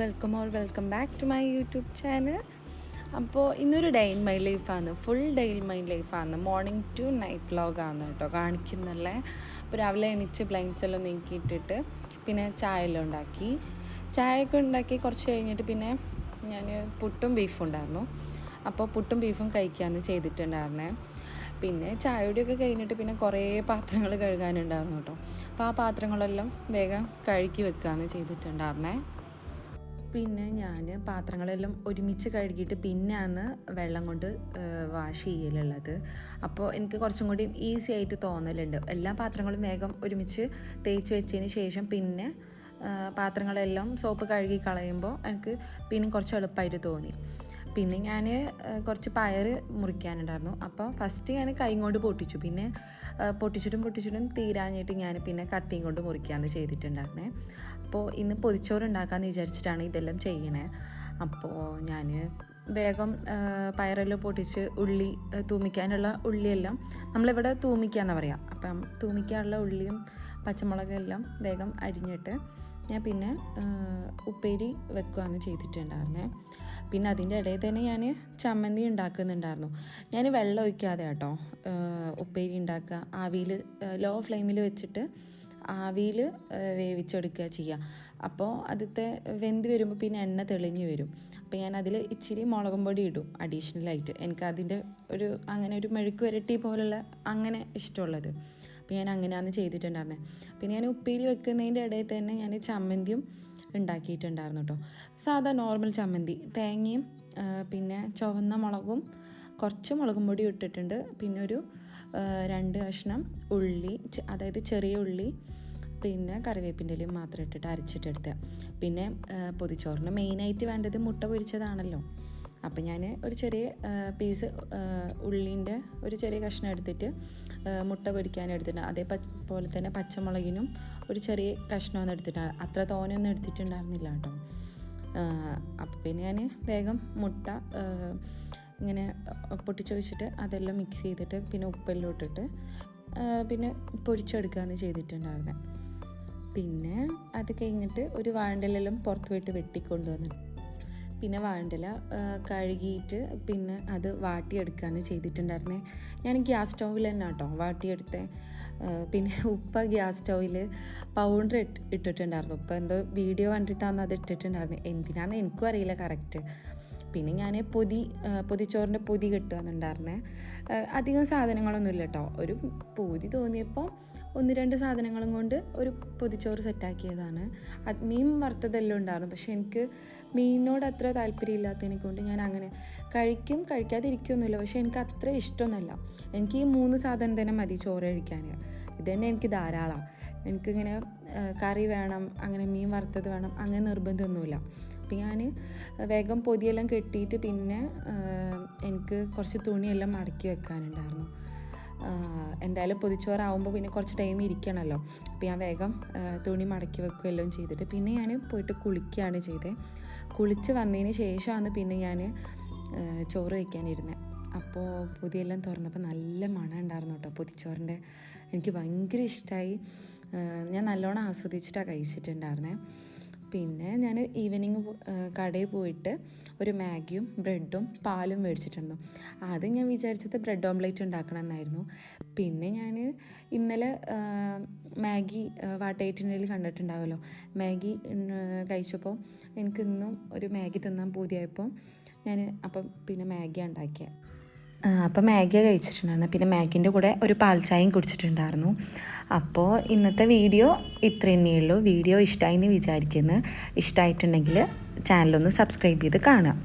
Welcome back to my YouTube channel. അപ്പോൾ ഇന്നൊരു day in my ലൈഫാണ്, ഫുൾ ഡേ ഇൻ മൈ ലൈഫാണ്, morning to night വ്ലോഗാണ് കേട്ടോ കാണിക്കുന്നുള്ളത്. അപ്പോൾ രാവിലെ എണീച്ച് ബ്ലൈൻഡ്സ് എല്ലാം നീക്കിയിട്ടിട്ട് പിന്നെ ചായയൊക്കെ ഉണ്ടാക്കി കുറച്ച് കഴിഞ്ഞിട്ട് പിന്നെ ഞാൻ പുട്ടും ബീഫും ഉണ്ടായിരുന്നു. അപ്പോൾ പുട്ടും ബീഫും കഴിക്കാമെന്ന് ചെയ്തിട്ടുണ്ടായിരുന്നേ. പിന്നെ ചായയുടെയൊക്കെ കഴിഞ്ഞിട്ട് പിന്നെ കുറേ പാത്രങ്ങൾ കഴുകാനുണ്ടായിരുന്നു കേട്ടോ. അപ്പോൾ ആ പാത്രങ്ങളെല്ലാം വേഗം കഴുകി വെക്കുകയാണ് ചെയ്തിട്ടുണ്ടായിരുന്നേ. പിന്നെ ഞാൻ പാത്രങ്ങളെല്ലാം ഒരുമിച്ച് കഴുകിയിട്ട് പിന്നെയാണ് വെള്ളം കൊണ്ട് വാഷ് ചെയ്യലുള്ളത്. അപ്പോൾ എനിക്ക് കുറച്ചും കൂടി ഈസി ആയിട്ട് തോന്നലുണ്ട്. എല്ലാ പാത്രങ്ങളും വേഗം ഒരുമിച്ച് തേച്ച് വെച്ചതിന് ശേഷം പിന്നെ പാത്രങ്ങളെല്ലാം സോപ്പ് കഴുകി കളയുമ്പോൾ എനിക്ക് പിന്നെ കുറച്ച് എളുപ്പമായിട്ട് തോന്നി. പിന്നെ ഞാൻ കുറച്ച് പയർ മുറിക്കാനുണ്ടായിരുന്നു. അപ്പോൾ ഫസ്റ്റ് ഞാൻ കൈ കൊണ്ട് പൊട്ടിച്ചു. പിന്നെ പൊട്ടിച്ചിട്ടും തീരാഞ്ഞിട്ട് ഞാൻ പിന്നെ കത്തിയും കൊണ്ട് മുറിക്കാമെന്ന് ചെയ്തിട്ടുണ്ടായിരുന്നേ. അപ്പോൾ ഇന്ന് പൊതിച്ചോറ് ഉണ്ടാക്കാമെന്ന് വിചാരിച്ചിട്ടാണ് ഇതെല്ലാം ചെയ്യണേ. അപ്പോൾ ഞാൻ വേഗം പയറെല്ലാം പൊട്ടിച്ച് ഉള്ളി തൂമിക്കാനുള്ള ഉള്ളിയെല്ലാം നമ്മളിവിടെ തൂമിക്കാമെന്നാണ് പറയുക. അപ്പം തൂമിക്കാനുള്ള ഉള്ളിയും പച്ചമുളകെല്ലാം വേഗം അരിഞ്ഞിട്ട് ഞാൻ പിന്നെ ഉപ്പേരി വെക്കുകയാണ് ചെയ്തിട്ടുണ്ടായിരുന്നേ. പിന്നെ അതിൻ്റെ ഇടയിൽ തന്നെ ഞാൻ ചമ്മന്തി ഉണ്ടാക്കുന്നുണ്ടായിരുന്നു. ഞാൻ വെള്ളം ഒഴിക്കാതെ കേട്ടോ ഉപ്പേരി ഉണ്ടാക്കുക. ആവിയിൽ ലോ ഫ്ലെയിമിൽ വെച്ചിട്ട് ആവിയിൽ വേവിച്ചെടുക്കുക ചെയ്യുക. അപ്പോൾ അതിലത്തെ വെന്ത് വരുമ്പോൾ പിന്നെ എണ്ണ തെളിഞ്ഞ് വരും. അപ്പോൾ ഞാൻ അതിൽ ഇച്ചിരി മുളകും പൊടി ഇടും അഡീഷണലായിട്ട്. എനിക്ക് അതിൻ്റെ അങ്ങനെ ഒരു മെഴുക്ക് വരട്ടി പോലുള്ള അങ്ങനെ ഇഷ്ടമുള്ളത്. അപ്പോൾ ഞാൻ അങ്ങനെയാണ് ചെയ്തിട്ടുണ്ടായിരുന്നത്. പിന്നെ ഞാൻ ഉപ്പേരി വെക്കുന്നതിൻ്റെ ഇടയിൽ തന്നെ ഞാൻ ചമ്മന്തിയും ഉണ്ടാക്കിയിട്ടുണ്ടായിരുന്നു കേട്ടോ. സാധാ നോർമൽ ചമ്മന്തി, തേങ്ങയും പിന്നെ ചുവന്ന മുളകും കുറച്ച് മുളകും പൊടി ഇട്ടിട്ടുണ്ട്. പിന്നെ ഒരു 2 കഷ്ണം ഉള്ളി, അതായത് ചെറിയ ഉള്ളി, പിന്നെ കറിവേപ്പിൻ്റെ ഇലയും മാത്രം ഇട്ടിട്ട് അരച്ചിട്ടെടുത്ത. പിന്നെ പൊതിച്ചോറിന് മെയിനായിട്ട് വേണ്ടത് മുട്ട പൊരിച്ചതാണല്ലോ. അപ്പം ഞാൻ ഒരു ചെറിയ പീസ് ഉള്ളീൻ്റെ ഒരു ചെറിയ കഷ്ണം എടുത്തിട്ട് മുട്ട പൊരിക്കാൻ എടുത്തിട്ടുണ്ട്. അതേപോലെ തന്നെ പച്ചമുളകിനും ഒരു ചെറിയ കഷ്ണമൊന്നും എടുത്തിട്ടാണ്, അത്ര തോനെയൊന്നും എടുത്തിട്ടുണ്ടായിരുന്നില്ല കേട്ടോ. അപ്പം പിന്നെ ഞാൻ വേഗം മുട്ട ഇങ്ങനെ പൊട്ടിച്ചൊഴിച്ചിട്ട് അതെല്ലാം മിക്സ് ചെയ്തിട്ട് പിന്നെ ഉപ്പെല്ലാം ഇട്ടിട്ട് പിന്നെ പൊരിച്ചെടുക്കുകയാണ് ചെയ്തിട്ടുണ്ടായിരുന്നത്. പിന്നെ അത് കഴിഞ്ഞിട്ട് ഒരു വാഴൻ്റെലെല്ലാം പുറത്ത് പോയിട്ട് വെട്ടിക്കൊണ്ടുവന്നിട്ട് പിന്നെ വാഴൻ്റെല കഴുകിയിട്ട് പിന്നെ അത് വാട്ടിയെടുക്കുകയാണ് ചെയ്തിട്ടുണ്ടായിരുന്നേ. ഞാൻ ഗ്യാസ് സ്റ്റൗവിൽ തന്നെ കേട്ടോ വാട്ടിയെടുത്തേ. പിന്നെ ഉപ്പ ഗ്യാസ് സ്റ്റൗവിൽ പൗഡർ ഇട്ടിട്ടുണ്ടായിരുന്നു. ഉപ്പ എന്തോ വീഡിയോ കണ്ടിട്ടാണ് അത് ഇട്ടിട്ടുണ്ടായിരുന്നത്. എന്തിനാണെന്ന് എനിക്കും അറിയില്ല കറക്റ്റ്. പിന്നെ ഞാൻ പൊതിച്ചോറിൻ്റെ പൊതി കിട്ടുകയെന്നുണ്ടായിരുന്നേ. അധികം സാധനങ്ങളൊന്നുമില്ല കേട്ടോ. ഒരു പൊതി തോന്നിയപ്പോൾ 1-2 സാധനങ്ങളും കൊണ്ട് ഒരു പൊതിച്ചോറ് സെറ്റാക്കിയതാണ്. മീൻ വറുത്തതെല്ലാം ഉണ്ടായിരുന്നു. പക്ഷെ എനിക്ക് മീനിനോട് അത്ര താല്പര്യമില്ലാത്തതിനെ കൊണ്ട് ഞാൻ അങ്ങനെ കഴിക്കാതിരിക്കുകയൊന്നുമില്ല. പക്ഷെ എനിക്ക് അത്ര ഇഷ്ടമൊന്നുമല്ല. എനിക്ക് ഈ 3 സാധനം തന്നെ മതി ചോറ് കഴിക്കാൻ. ഇതുതന്നെ എനിക്ക് ധാരാളമാണ്. എനിക്കിങ്ങനെ കറി വേണം, അങ്ങനെ മീൻ വറുത്തത് വേണം, അങ്ങനെ നിർബന്ധമൊന്നുമില്ല. അപ്പം ഞാൻ വേഗം പൊതിയെല്ലാം കെട്ടിയിട്ട് പിന്നെ എനിക്ക് കുറച്ച് തുണിയെല്ലാം മടക്കി വെക്കാനുണ്ടായിരുന്നു. എന്തായാലും പൊതിച്ചോറാവുമ്പോൾ പിന്നെ കുറച്ച് ടൈം ഇരിക്കണമല്ലോ. അപ്പോൾ ഞാൻ വേഗം തുണി മടക്കി വെക്കുകയെല്ലാം ചെയ്തിട്ട് പിന്നെ ഞാൻ പോയിട്ട് കുളിക്കുകയാണ് ചെയ്തത്. കുളിച്ച് വന്നതിന് ശേഷമാണ് പിന്നെ ഞാൻ ചോറ് വയ്ക്കാനിരുന്നത്. അപ്പോൾ പൊതിയെല്ലാം തുറന്നപ്പോൾ നല്ല മണം ഉണ്ടായിരുന്നു കേട്ടോ പൊതിച്ചോറിൻ്റെ. എനിക്ക് ഭയങ്കര ഇഷ്ടമായി. ഞാൻ നല്ലോണം ആസ്വദിച്ചിട്ടാണ് കഴിച്ചിട്ടുണ്ടായിരുന്നത്. പിന്നെ ഞാൻ ഈവനിങ് കടയിൽ പോയിട്ട് ഒരു മാഗിയും ബ്രെഡും പാലും മേടിച്ചിട്ടുണ്ടായിരുന്നു. ആദ്യം ഞാൻ വിചാരിച്ചത് ബ്രെഡ് ഓംലേറ്റ് ഉണ്ടാക്കണമെന്നായിരുന്നു. പിന്നെ ഞാൻ ഇന്നലെ മാഗി വാട്ടേറ്റിനിൽ കണ്ടിട്ടുണ്ടാവുമല്ലോ, മാഗി കഴിച്ചപ്പോൾ എനിക്കിന്നും ഒരു മാഗി തിന്നാൻ പൂതിയായപ്പോൾ ഞാൻ പിന്നെ മാഗി ഉണ്ടാക്കിയത്. അപ്പോൾ മാഗി കഴിച്ചിട്ടുണ്ടായിരുന്നു. പിന്നെ മാഗിൻ്റെ കൂടെ ഒരു പാൽച്ചായയും കുടിച്ചിട്ടുണ്ടായിരുന്നു. അപ്പോൾ ഇന്നത്തെ വീഡിയോ ഇത്ര തന്നെയുള്ളൂ. വീഡിയോ ഇഷ്ടമായി എന്ന് വിചാരിക്കുന്നു. ഇഷ്ടമായിട്ടുണ്ടെങ്കിൽ ചാനലൊന്ന് സബ്സ്ക്രൈബ് ചെയ്ത് കാണുക.